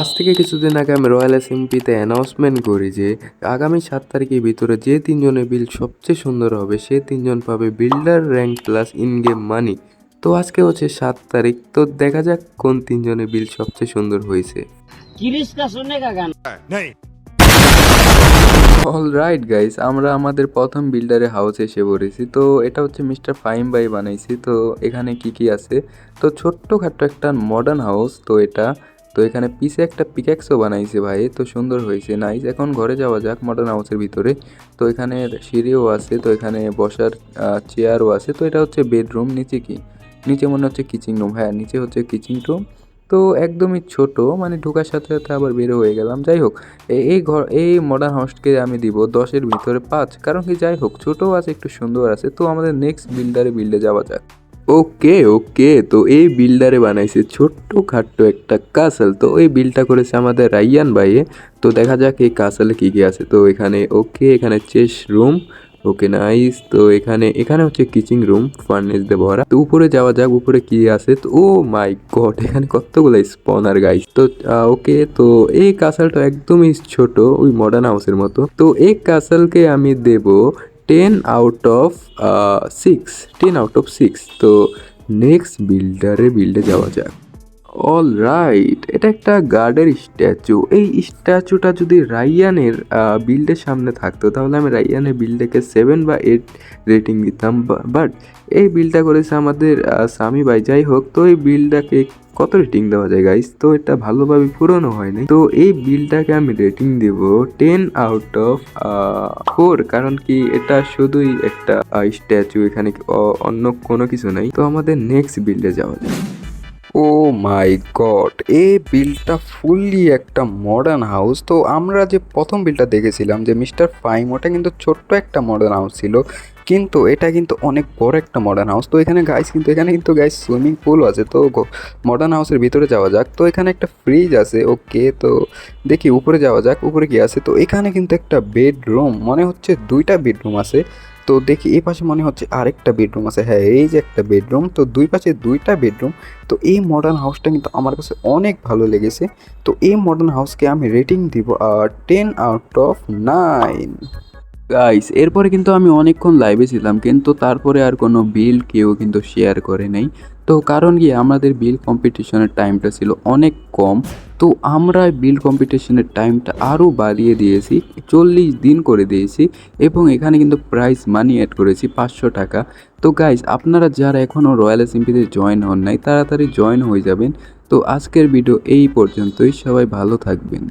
আজ থেকে কিছুদিন আগে আমি রয়্যাল এসএমপিতে অ্যানাউন্সমেন্ট করি যে আগামী 7 তারিখের ভিতরে যে তিনজনের বিল সবচেয়ে সুন্দর হবে সে তিনজন পাবে builder rank plus in game money. তো আজকে হচ্ছে 7 তারিখ, তো দেখা যাক কোন তিনজনের বিল সবচেয়ে সুন্দর হয়েছে। অল রাইট গাইস, আমরা আমাদের প্রথম বিল্ডারে হাউসে এসে পড়েছি। তো এটা হচ্ছে মিস্টার ফাইম বাই বানাইছি। তো এখানে কি কি আছে, তো ছোট্টখাট্টো একটা মডার্ন হাউস। তো এখানে পিছে একটা পিক্যাক্সও বানাইছে ভাই, তো সুন্দর হয়েছে, নাইস। এখন ঘরে যাওয়া যাক মডার্ন হাউসের ভিতরে। তো এখানে সিঁড়িও আছে, তো এখানে বসার চেয়ারও আছে। তো এটা হচ্ছে বেডরুম। নিচে কি, নিচে মনে হচ্ছে কিচেন রুম। হ্যাঁ, নিচে হচ্ছে কিচেন রুম। তো একদমই ছোট, মানে ঢোকার সাথে সাথে আবার বেরো হয়ে গেলাম। যাই হোক, এই মডার্ন হাউসকে আমি দিব 10-এর ভিতরে 5, কারণ কি যাই হোক ছোটও আছে একটু সুন্দর আছে। তো আমাদের নেক্সট বিল্ডে যাওয়া যাক। ওকে ওকে, তো এই বিল্ডারে বানাইছে ছোট্ট খাট্টো একটা কাসল। তো এই বিলটা করেছে আমাদের রাইয়ান ভাইয়ে। তো দেখা যাক এই কাসলে কি কি আছে। তো এখানে ওকে, এখানে চেস রুম। Okay nice. তো এখানে এখানে হচ্ছে কিচিং রুম ফার্নেস দিয়ে ভরা। তো উপরে যাওয়া যাক, উপরে কি আছে। তো ও মাই গড, এখানে কতগুলো স্পনার গাইস। তো ওকে, তো এই কাসলটা একদমই ছোট, ওই মডার্ন হাউসের মতো। তো এই কাসলকে আমি দেব 10 আউট অফ 6। তো নেক্সট বিল্ডে যাওয়া যাক। অল রাইট, এটা একটা গার্ডের স্ট্যাচু। এই স্ট্যাচুটা যদি রাইয়ানের বিল্ডের সামনে থাকতো তাহলে আমি রাইয়ানের বিল্ডটাকে 7 বা 8 রেটিং দিতাম। বাট এই বিলটা করেছে আমাদের সামি ভাই। যাই হোক, তো এই বিলটাকে কত রেটিং দেওয়া যায় গাইস? তো এটা ভালোভাবে পুরনো হয়নি। তো এই বিলটাকে আমি রেটিং দেব 10 আউট অফ 4, কারণ কি এটা শুধুই একটা স্ট্যাচু, এখানে অন্য কোনো কিছু নাই। তো আমাদের নেক্সট বিল্ডে যাওয়া যায়। ও মাই গড, এই বিলটা ফুললি একটা মডার্ন হাউস। তো আমরা যে প্রথম বিলটা দেখেছিলাম যে মিস্টার ফাইম, ওটা কিন্তু ছোট্ট একটা মডার্ন হাউস ছিল, কিন্তু এটা কিন্তু অনেক বড় একটা মডার্ন হাউস। তো এখানে গাইস সুইমিং পুলও আছে। তো মডার্ন হাউসের ভিতরে যাওয়া যাক। তো এখানে একটা ফ্রিজ আছে। ওকে, তো দেখি উপরে যাওয়া যাক, উপরে কি আছে। তো এখানে কিন্তু একটা বেডরুম, মনে হচ্ছে 2টা বেডরুম আছে। তো দেখি এই পাশে মনে হচ্ছে আরেকটা বেডরুম আছে। হ্যাঁ, এই যে একটা বেডরুম, তো দুই পাশে 2টা বেডরুম। তো এই মডার্ন হাউসটা কিন্তু আমার কাছে অনেক ভালো লেগেছে। তো এই মডার্ন হাউসকে আমি রেটিং দিব 10 আউট অফ 9। গাইস, এরপরে কিন্তু আমি অনেকক্ষণ লাইভে ছিলাম, কিন্তু তারপরে আর কোনো বিল কেউ কিন্তু শেয়ার করে নাই। তো কারণ কি, আমাদের বিল কম্পিটিশনের টাইমটা ছিল অনেক কম। তো আমরা বিল কম্পিটিশনের টাইমটা আরও বাড়িয়ে দিয়েছি, 40 দিন করে দিয়েছি। এবং এখানে কিন্তু প্রাইজ মানি অ্যাড করেছি 500 টাকা। তো গাইস, আপনারা যারা এখনও রয়্যাল এসএমপিতে জয়েন হন নাই তাড়াতাড়ি জয়েন হয়ে যাবেন। তো আজকের ভিডিও এই পর্যন্তই, সবাই ভালো থাকবেন।